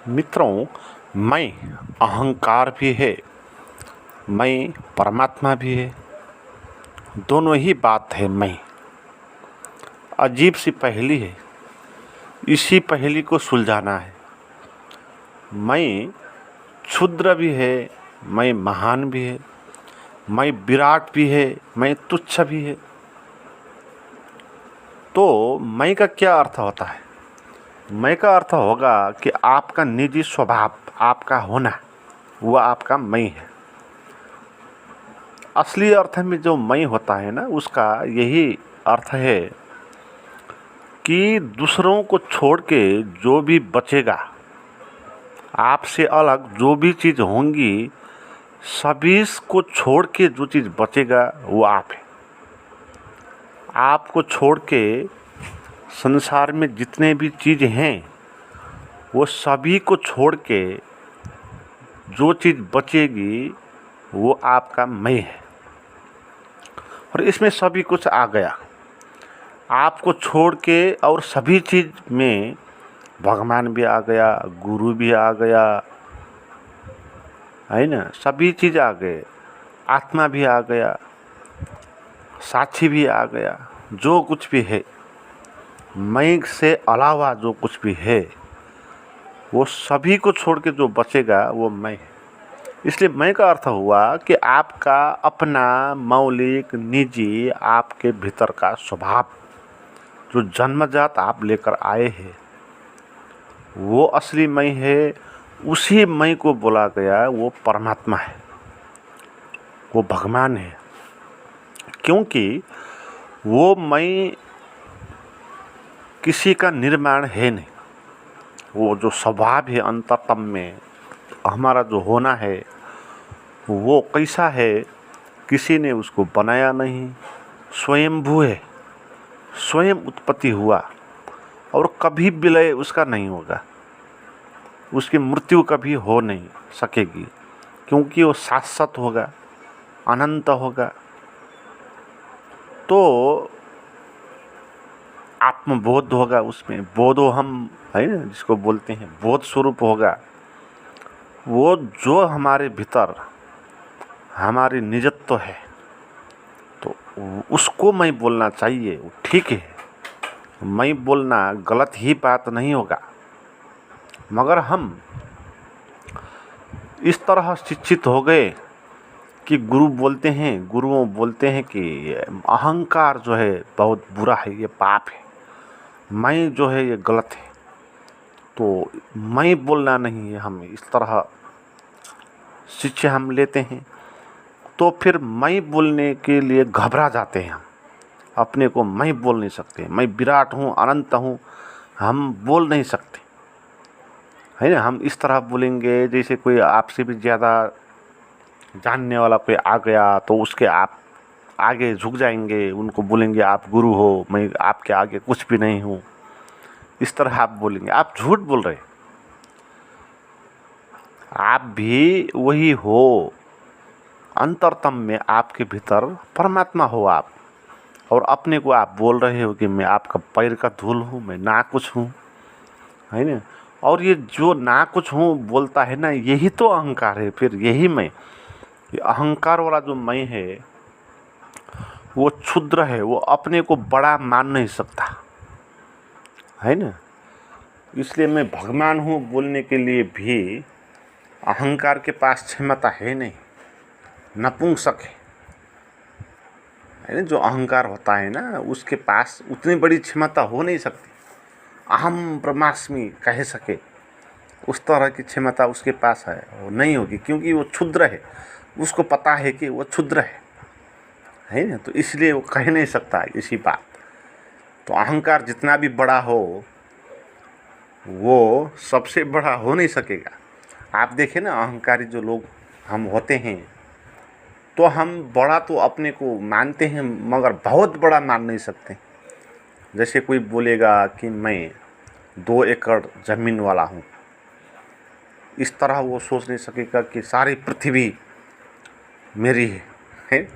मित्रों, मैं अहंकार भी है, मैं परमात्मा भी है। दोनों ही बात है। मैं अजीब सी पहेली है, इसी पहेली को सुलझाना है। मैं क्षुद्र भी है, मैं महान भी है, मैं विराट भी है, मैं तुच्छ भी है। तो मैं का क्या अर्थ होता है? मैं का अर्थ होगा कि आपका निजी स्वभाव, आपका होना, वह आपका मैं है। असली अर्थ में जो मैं होता है ना, उसका यही अर्थ है कि दूसरों को छोड़ के जो भी बचेगा, आपसे अलग जो भी चीज़ होंगी, सभी को छोड़ के जो चीज़ बचेगा वो आप है। आपको छोड़ के संसार में जितने भी चीज़ हैं, वो सभी को छोड़ के जो चीज़ बचेगी वो आपका मैं है। और इसमें सभी कुछ आ गया। आपको छोड़ के और सभी चीज़ में भगवान भी आ गया, गुरु भी आ गया, है ना, सभी चीज़ आ गए, आत्मा भी आ गया, साक्षी भी आ गया। जो कुछ भी है, मैं से अलावा जो कुछ भी है, वो सभी को छोड़ के जो बचेगा वो मैं है। इसलिए मैं का अर्थ हुआ कि आपका अपना मौलिक निजी आपके भीतर का स्वभाव, जो जन्मजात आप लेकर आए हैं, वो असली मैं है। उसी मैं को बोला गया वो परमात्मा है, वो भगवान है। क्योंकि वो मैं किसी का निर्माण है नहीं। वो जो स्वभाव है अंतरतम में हमारा जो होना है, वो कैसा है, किसी ने उसको बनाया नहीं, स्वयंभू है, स्वयं उत्पत्ति हुआ और कभी विलय उसका नहीं होगा, उसकी मृत्यु कभी हो नहीं सकेगी, क्योंकि वो शाश्वत होगा, अनंत होगा। तो आत्मबोध होगा, उसमें बोधो हम है ना, जिसको बोलते हैं बोध स्वरूप होगा। वो जो हमारे भीतर हमारी निजत्व है, तो उसको मैं बोलना चाहिए, वो ठीक है। मैं बोलना गलत ही बात नहीं होगा, मगर हम इस तरह शिक्षित हो गए कि गुरुओं बोलते हैं कि अहंकार जो है बहुत बुरा है, ये पाप है, मैं जो है ये गलत है। तो मैं बोलना नहीं है, हम इस तरह शिक्षा हम लेते हैं। तो फिर मैं बोलने के लिए घबरा जाते हैं। हम अपने को मैं बोल नहीं सकते, मैं विराट हूँ, अनंत हूँ, हम बोल नहीं सकते, है ना। हम इस तरह बोलेंगे जैसे कोई आपसे भी ज़्यादा जानने वाला कोई आ गया, तो उसके आप आगे झुक जाएंगे, उनको बोलेंगे आप गुरु हो, मैं आपके आगे कुछ भी नहीं हूँ। इस तरह आप बोलेंगे, आप झूठ बोल रहे। आप भी वही हो, अंतरतम में आपके भीतर परमात्मा हो आप। और अपने को आप बोल रहे हो कि मैं आपका पैर का धूल हूँ, मैं ना कुछ हूँ, है ना। और ये जो ना कुछ हूँ बोलता है ना, यही तो अहंकार है। फिर यही मैं, ये अहंकार वाला जो मैं है वो क्षुद्र है, वो अपने को बड़ा मान नहीं सकता, है ना। इसलिए मैं भगवान हूँ बोलने के लिए भी अहंकार के पास क्षमता है नहीं, नपुंसक है ना। जो अहंकार होता है ना, उसके पास उतनी बड़ी क्षमता हो नहीं सकती, अहम ब्रह्मास्मि कह सके, उस तरह की क्षमता उसके पास है, वो नहीं होगी, क्योंकि वो क्षुद्र है। उसको पता है कि वो क्षुद्र है ना। तो इसलिए वो कह नहीं सकता इसी बात। तो अहंकार जितना भी बड़ा हो, वो सबसे बड़ा हो नहीं सकेगा। आप देखें ना, अहंकारी जो लोग हम होते हैं, तो हम बड़ा तो अपने को मानते हैं, मगर बहुत बड़ा मान नहीं सकते। जैसे कोई बोलेगा कि मैं 2 एकड़ ज़मीन वाला हूँ, इस तरह वो सोच नहीं सकेगा कि सारी पृथ्वी मेरी है।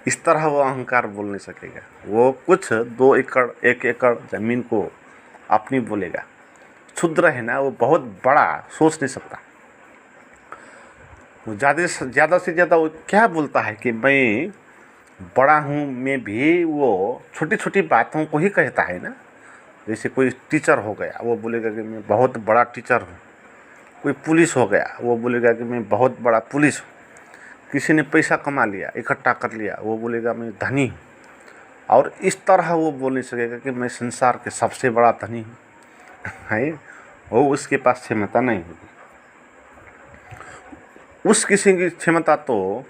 इस तरह वो अहंकार बोल नहीं सकेगा। वो कुछ 2 एकड़ 1 एकड़ ज़मीन को अपनी बोलेगा। क्षुद्र है ना, वो बहुत बड़ा सोच नहीं सकता। वो ज़्यादा से ज़्यादा वो क्या बोलता है कि मैं बड़ा हूँ, में भी वो छोटी छोटी बातों को ही कहता है ना। जैसे कोई टीचर हो गया, वो बोलेगा कि मैं बहुत बड़ा टीचर हूँ। कोई पुलिस हो गया, वो बोलेगा कि मैं बहुत बड़ा पुलिस हूँ। किसी ने पैसा कमा लिया, इकट्ठा कर लिया, वो बोलेगा मैं धनी हूँ। और इस तरह वो बोल नहीं सकेगा कि मैं संसार के सबसे बड़ा धनी हूँ, है। वो उसके पास क्षमता नहीं होगी। उस किसी की क्षमता तो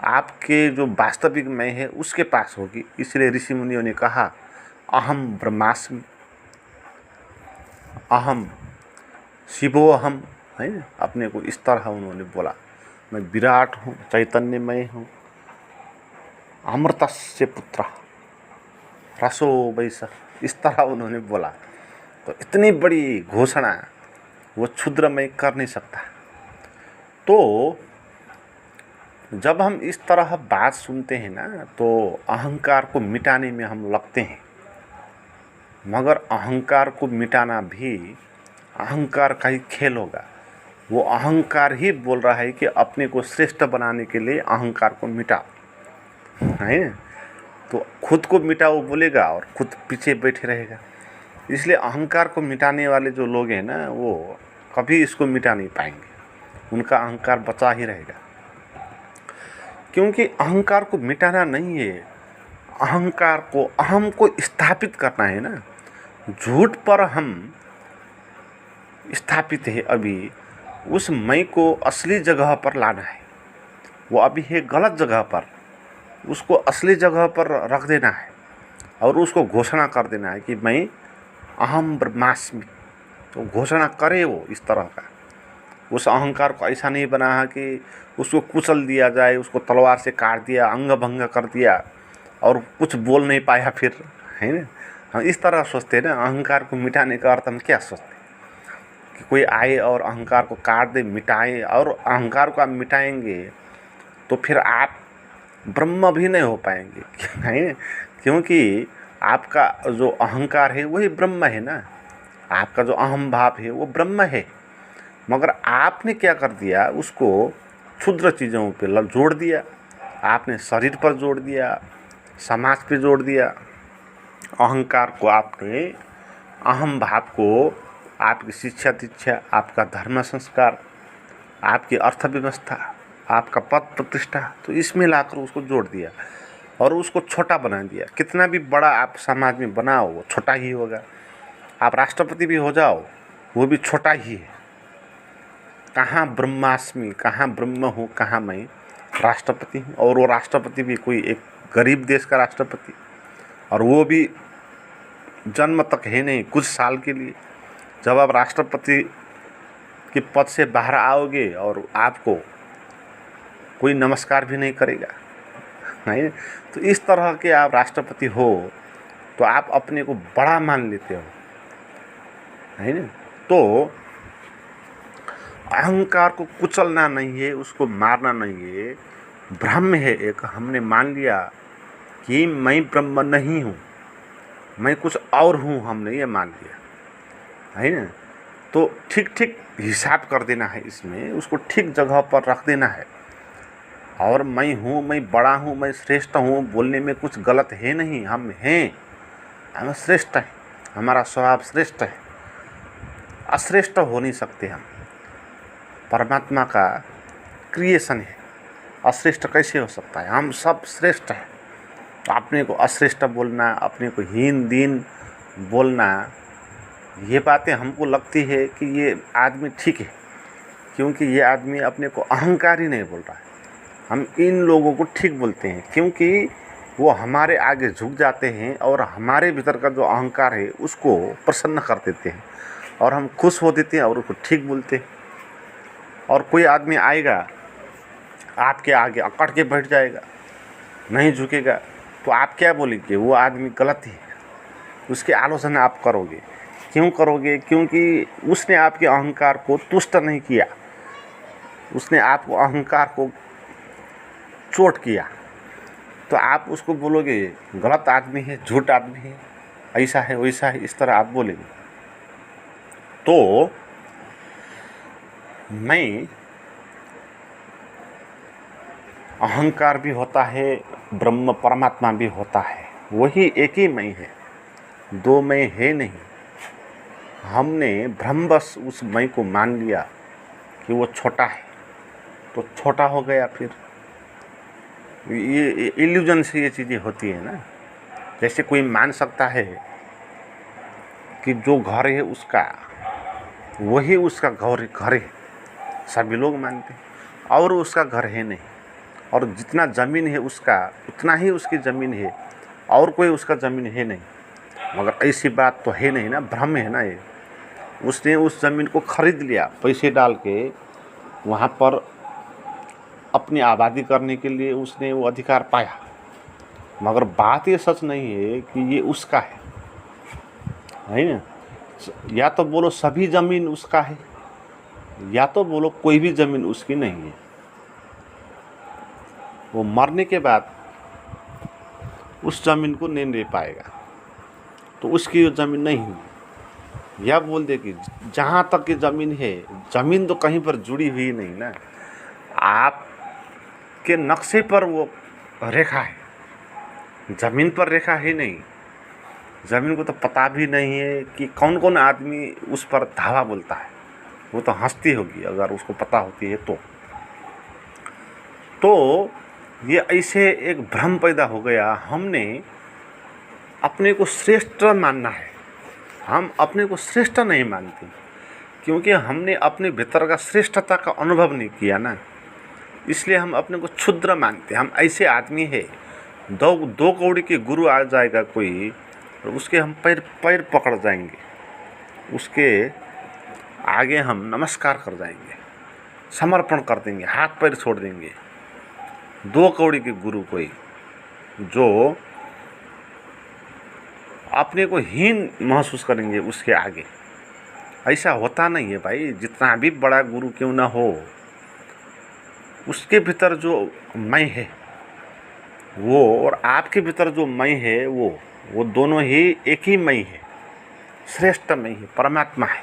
आपके जो वास्तविक मैं है उसके पास होगी। इसलिए ऋषि मुनियों ने कहा अहम ब्रह्मास्मि, अहम शिवोहम, है ना। अपने को इस तरह उन्होंने बोला, मैं विराट हूँ, चैतन्यमय हूँ, अमृतस्य पुत्र रसो वैसा, इस तरह उन्होंने बोला। तो इतनी बड़ी घोषणा वो क्षुद्रमय कर नहीं सकता। तो जब हम इस तरह बात सुनते हैं ना, तो अहंकार को मिटाने में हम लगते हैं, मगर अहंकार को मिटाना भी अहंकार का ही खेल होगा। वो अहंकार ही बोल रहा है कि अपने को श्रेष्ठ बनाने के लिए अहंकार को मिटाओ, है। तो खुद को मिटाओ बोलेगा और खुद पीछे बैठे रहेगा। इसलिए अहंकार को मिटाने वाले जो लोग हैं ना, वो कभी इसको मिटा नहीं पाएंगे, उनका अहंकार बचा ही रहेगा। क्योंकि अहंकार को मिटाना नहीं है, अहंकार को, अहम को स्थापित करना है ना। झूठ पर हम स्थापित है, अभी उस मैं को असली जगह पर लाना है। वो अभी है गलत जगह पर, उसको असली जगह पर रख देना है और उसको घोषणा कर देना है कि मैं अहम ब्रह्मास्मि। तो घोषणा करे वो इस तरह का। उस अहंकार को ऐसा नहीं बना है कि उसको कुचल दिया जाए, उसको तलवार से काट दिया, अंग भंग कर दिया और कुछ बोल नहीं पाया फिर, है ना। हम इस तरह सोचते हैं ना। अहंकार को मिटाने का अर्थ हम क्या सोचते हैं कि कोई आए और अहंकार को काट दे, मिटाए। और अहंकार को आप मिटाएंगे तो फिर आप ब्रह्म भी नहीं हो पाएंगे, है। क्योंकि आपका जो अहंकार है वही ब्रह्म है ना। आपका जो अहम भाव है वो ब्रह्म है, मगर आपने क्या कर दिया, उसको क्षुद्र चीज़ों पे जोड़ दिया। आपने शरीर पर जोड़ दिया, समाज पे जोड़ दिया। अहंकार को आपने, अहम भाव को, आपकी शिक्षा दीक्षा, आपका धर्म संस्कार, आपकी अर्थव्यवस्था, आपका पद प्रतिष्ठा, तो इसमें लाकर उसको जोड़ दिया और उसको छोटा बना दिया। कितना भी बड़ा आप समाज में बनाओ वो छोटा ही होगा। आप राष्ट्रपति भी हो जाओ वो भी छोटा ही है। कहाँ ब्रह्मास्मि, कहाँ ब्रह्म हूँ, कहाँ मैं राष्ट्रपति हूँ। और वो राष्ट्रपति भी कोई एक गरीब देश का राष्ट्रपति, और वो भी जन्म तक है नहीं, कुछ साल के लिए। जब आप राष्ट्रपति के पद से बाहर आओगे और आपको कोई नमस्कार भी नहीं करेगा, नहीं। तो इस तरह के आप राष्ट्रपति हो तो आप अपने को बड़ा मान लेते हो, है ना। तो अहंकार को कुचलना नहीं है, उसको मारना नहीं है। ब्रह्म है एक, हमने मान लिया कि मैं ब्रह्म नहीं हूँ, मैं कुछ और हूँ, हमने ये मान लिया, है ना। तो ठीक ठीक हिसाब कर देना है इसमें, उसको ठीक जगह पर रख देना है। और मैं हूँ, मैं बड़ा हूँ, मैं श्रेष्ठ हूँ बोलने में कुछ गलत है नहीं। हम हैं, हम श्रेष्ठ हैं, हमारा स्वभाव श्रेष्ठ है, अश्रेष्ठ हो नहीं सकते हम। परमात्मा का क्रिएशन है, अश्रेष्ठ कैसे हो सकता है। हम सब श्रेष्ठ हैं। तो अपने को अश्रेष्ठ बोलना, अपने को हीन दीन बोलना, ये बातें हमको लगती है कि ये आदमी ठीक है, क्योंकि ये आदमी अपने को अहंकारी नहीं बोल रहा है। हम इन लोगों को ठीक बोलते हैं क्योंकि वो हमारे आगे झुक जाते हैं और हमारे भीतर का जो अहंकार है उसको प्रसन्न कर देते हैं और हम खुश हो देते हैं और उसको ठीक बोलते हैं। और कोई आदमी आएगा आपके आगे अकड़ के बैठ जाएगा, नहीं झुकेगा, तो आप क्या बोलेंगे, वो आदमी गलत है, उसकी आलोचना आप करोगे। क्यों करोगे? क्योंकि उसने आपके अहंकार को तुष्ट नहीं किया, उसने आपको अहंकार को चोट किया। तो आप उसको बोलोगे गलत आदमी है, झूठ आदमी है, ऐसा है वैसा है, इस तरह आप बोलेंगे। तो मैं अहंकार भी होता है, ब्रह्म परमात्मा भी होता है, वही एक ही मैं है, दो मैं है नहीं। हमने भ्रमवश उस मैं को मान लिया कि वो छोटा है, तो छोटा हो गया। फिर ये इल्यूजन से ये चीज़ें होती है ना। जैसे कोई मान सकता है कि जो घर है उसका वही उसका घर है, सभी लोग मानते हैं, और उसका घर है नहीं, और जितना ज़मीन है उसका उतना ही उसकी ज़मीन है, और कोई उसका ज़मीन है नहीं। मगर ऐसी बात तो है नहीं ना, भ्रम है ना ये। उसने उस ज़मीन को खरीद लिया पैसे डाल के, वहाँ पर अपनी आबादी करने के लिए उसने वो अधिकार पाया, मगर बात ये सच नहीं है कि ये उसका है ना। या तो बोलो सभी ज़मीन उसका है, या तो बोलो कोई भी ज़मीन उसकी नहीं है। वो मरने के बाद उस ज़मीन को नहीं ले पाएगा, तो उसकी ज़मीन नहीं हुई। या बोल दे कि जहाँ तक की ज़मीन है, ज़मीन तो कहीं पर जुड़ी हुई नहीं ना, आपके नक्शे पर वो रेखा है, ज़मीन पर रेखा है नहीं। ज़मीन को तो पता भी नहीं है कि कौन कौन आदमी उस पर धावा बोलता है, वो तो हंसती होगी अगर उसको पता होती है तो ये ऐसे एक भ्रम पैदा हो गया। हमने अपने को श्रेष्ठ मानना है, हम अपने को श्रेष्ठ नहीं मानते, क्योंकि हमने अपने भीतर का श्रेष्ठता का अनुभव नहीं किया ना, इसलिए हम अपने को क्षुद्र मानते। हम ऐसे आदमी है, दो कौड़ी के गुरु आ जाएगा कोई, तो उसके हम पैर पकड़ जाएंगे, उसके आगे हम नमस्कार कर जाएंगे, समर्पण कर देंगे, हाथ पैर छोड़ देंगे। 2 कौड़ी के गुरु कोई जो अपने को हीन महसूस करेंगे उसके आगे, ऐसा होता नहीं है भाई। जितना भी बड़ा गुरु क्यों ना हो, उसके भीतर जो मैं है वो, और आपके भीतर जो मैं है वो दोनों ही एक ही मैं है, श्रेष्ठ मैं है, परमात्मा है।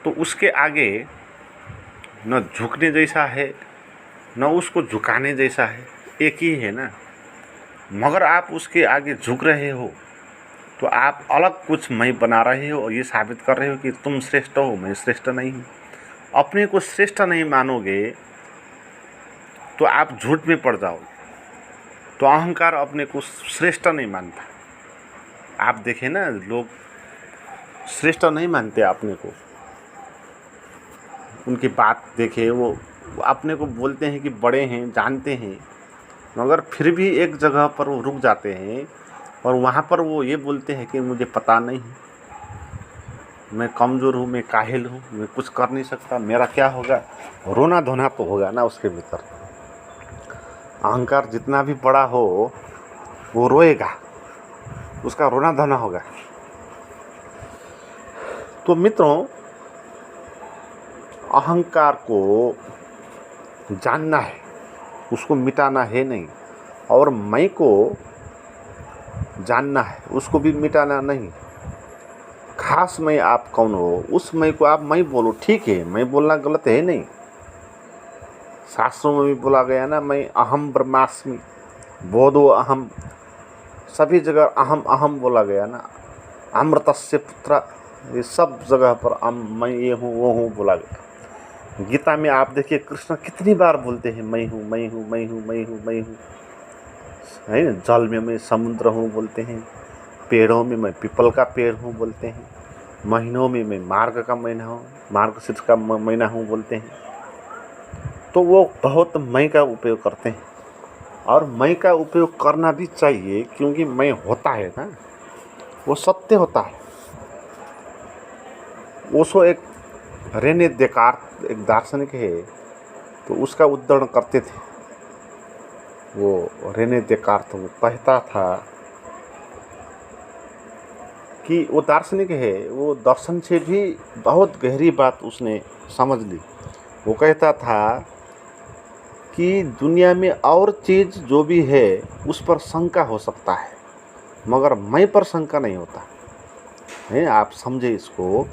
तो उसके आगे न झुकने जैसा है न उसको झुकाने जैसा है, एक ही है ना। मगर आप उसके आगे झुक रहे हो तो आप अलग कुछ मैं बना रहे हो, और ये साबित कर रहे हो कि तुम श्रेष्ठ हो, मैं श्रेष्ठ नहीं हूँ। अपने को श्रेष्ठ नहीं मानोगे तो आप झूठ में पड़ जाओगे। तो अहंकार अपने को श्रेष्ठ नहीं मानता। आप देखें ना, लोग श्रेष्ठ नहीं मानते अपने को, उनकी बात देखे, वो अपने को बोलते हैं कि बड़े हैं, जानते हैं, मगर फिर भी एक जगह पर वो रुक जाते हैं, और वहाँ पर वो ये बोलते हैं कि मुझे पता नहीं, मैं कमज़ोर हूँ, मैं काहिल हूँ, मैं कुछ कर नहीं सकता, मेरा क्या होगा। रोना धोना तो होगा ना उसके भीतर। अहंकार जितना भी बड़ा हो वो रोएगा, उसका रोना धोना होगा। तो मित्रों, अहंकार को जानना है, उसको मिटाना है नहीं, और मैं को जानना है, उसको भी मिटाना नहीं। खास मैं आप कौन हो, उस मैं को आप मैं बोलो, ठीक है, मैं बोलना गलत है नहीं। शास्त्रों में भी बोला गया ना, मैं अहम ब्रह्मास्मि, बोधो अहम, सभी जगह अहम अहम बोला गया ना। अमृतस्य पुत्र, ये सब जगह पर मैं ये हूँ वो हूँ बोला गया। गीता में आप देखिए कृष्ण कितनी बार बोलते हैं मैं हूँ मैं हूँ मैं हूँ मैं हूँ मैं हूँ, है ना। जल में मैं समुद्र हूँ बोलते हैं, पेड़ों में मैं पीपल का पेड़ हूँ बोलते हैं, महीनों में मैं मार्ग का महीना हूँ, मार्गशीर्ष का महीना हूँ बोलते हैं। तो वो बहुत मैं का उपयोग करते हैं, और मैं का उपयोग करना भी चाहिए, क्योंकि मैं होता है ना, वो सत्य होता है। ओशो एक रेने देकार्त एक दार्शनिक है, तो उसका उद्धरण करते थे। वो रेने देकार्त वो कहता था कि वो दार्शनिक है, वो दर्शन से भी बहुत गहरी बात उसने समझ ली। वो कहता था कि दुनिया में और चीज़ जो भी है उस पर शंका हो सकता है, मगर मैं पर शंका नहीं होता है। आप समझे इसको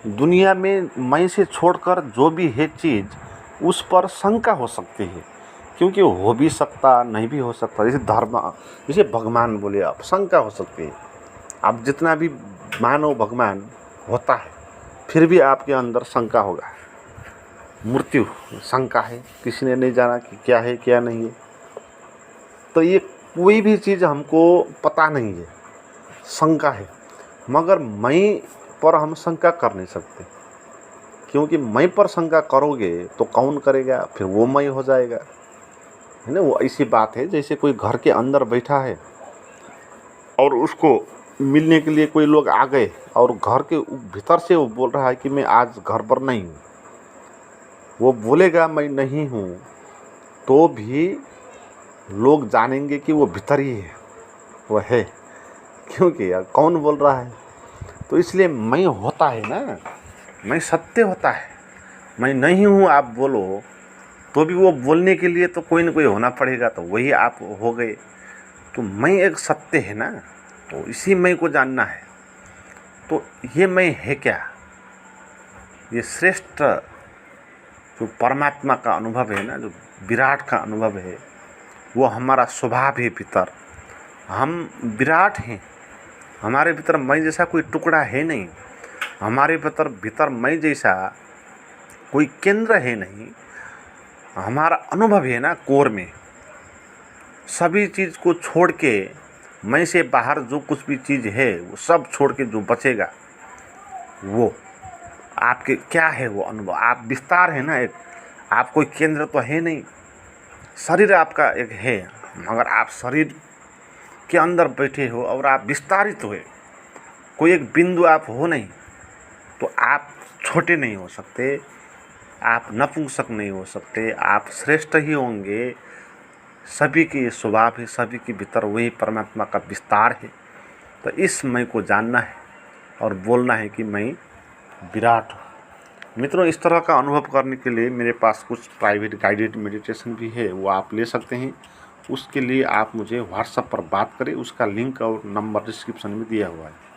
दुनिया में मैं से छोड़कर जो भी है चीज़ उस पर शंका हो सकती है, क्योंकि हो भी सकता नहीं भी हो सकता। जैसे धर्म, जैसे भगवान बोले आप, शंका हो सकती है। आप जितना भी मानो भगवान होता है, फिर भी आपके अंदर शंका होगा। मृत्यु शंका है, किसी ने नहीं जाना कि क्या है क्या नहीं है। तो ये कोई भी चीज़ हमको पता नहीं है, शंका है। मगर मैं पर हम शंका कर नहीं सकते, क्योंकि मैं पर शंका करोगे तो कौन करेगा, फिर वो मैं हो जाएगा, है ना। वो ऐसी बात है जैसे कोई घर के अंदर बैठा है और उसको मिलने के लिए कोई लोग आ गए और घर के भीतर से वो बोल रहा है कि मैं आज घर पर नहीं हूँ। वो बोलेगा मैं नहीं हूँ तो भी लोग जानेंगे कि वो भीतर ही है, वो है, क्योंकि यार कौन बोल रहा है। तो इसलिए मैं होता है ना, मैं सत्य होता है। मैं नहीं हूँ आप बोलो तो भी वो बोलने के लिए तो कोई ना कोई होना पड़ेगा, तो वही आप हो गए। तो मैं एक सत्य है ना, तो इसी मैं को जानना है। तो ये मैं है क्या, ये श्रेष्ठ जो परमात्मा का अनुभव है ना, जो विराट का अनुभव है, वो हमारा स्वभाव है भीतर। हम विराट हैं, हमारे भीतर मैं जैसा कोई टुकड़ा है नहीं, हमारे भीतर मैं जैसा कोई केंद्र है नहीं। हमारा अनुभव है ना कोर में, सभी चीज़ को छोड़ के मैं से बाहर जो कुछ भी चीज़ है वो सब छोड़ के जो बचेगा वो आपके क्या है, वो अनुभव। आप विस्तार है ना, एक आप कोई केंद्र तो है नहीं। शरीर आपका एक है, मगर आप शरीर के अंदर बैठे हो और आप विस्तारित हुए, कोई एक बिंदु आप हो नहीं। तो आप छोटे नहीं हो सकते, आप नपुंसक नहीं हो सकते, आप श्रेष्ठ ही होंगे। सभी की स्वभाव है, सभी के भीतर वही परमात्मा का विस्तार है। तो इस मैं को जानना है और बोलना है कि मैं विराट हूँ। मित्रों, इस तरह का अनुभव करने के लिए मेरे पास कुछ प्राइवेट गाइडेड मेडिटेशन भी है, वो आप ले सकते हैं। उसके लिए आप मुझे व्हाट्सएप पर बात करें, उसका लिंक और नंबर डिस्क्रिप्शन में दिया हुआ है।